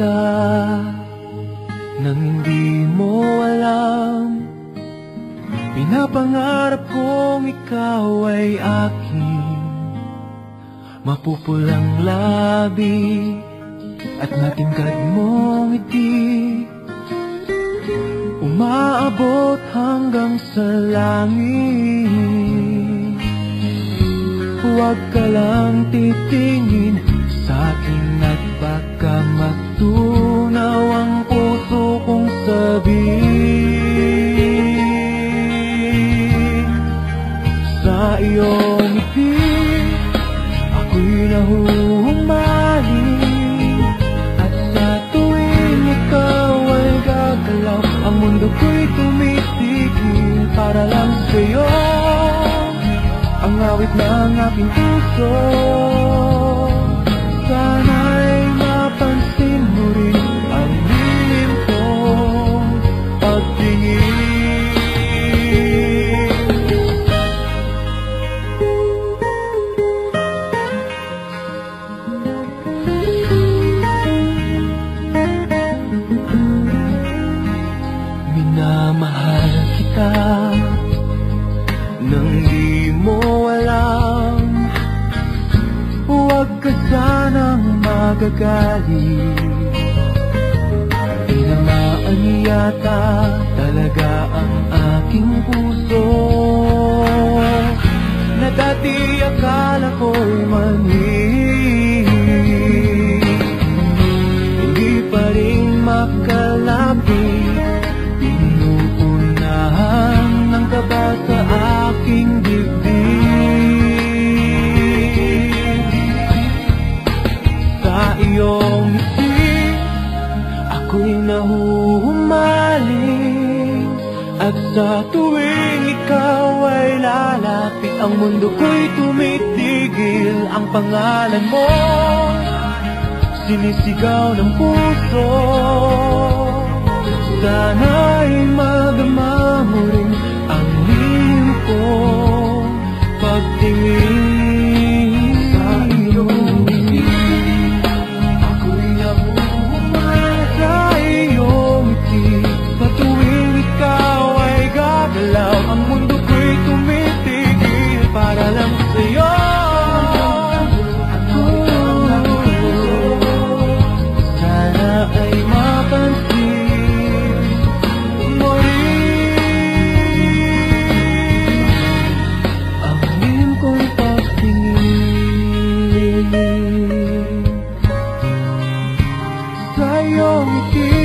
ka nang hindi mo alam. Pinapangarap kong ikaw ay aking mapupulang labi at matingkad mong ngiti, umaabot hanggang sa langit. Huwag ka lang titingin sa'kin at baka matunaw ang puso kong sabihin. Sa iyong ngiti ako'y nahuhumaling, at sa tuwing ikaw ay gagalaw, ang mundo ko'y tumitigil para lang sa'yo. Ang awit ng aking puso, sana'y mapansin mo rin ang lihim kong pagtingin. Minamahal kita nang di mo alam. Huwag ka sanang magagalit, tinamaan yata talaga ang aking puso, na dati akala ko'y mali. Hindi pa rin makalapit, inuunahan ng kaba sa aking dibdib. Sa iyong ngiti ako'y nahuhumaling, at sa tuwing ikaw ay lalapit, ang mundo ko'y tumitigil. Ang pangalan mo sinisigaw ng puso, sana'y madama mo rin ang lihim kong pagtingin. Sa iyong ngiti ako'y nahuhumaling, sa iyong ngiti sa tuwing ikaw ay gagalaw, ang mundo ko'y tumitigil para lang sa'yo. Sana ay mapansin mo rin ang lihim kong pagtingin. Sa iyong ngiti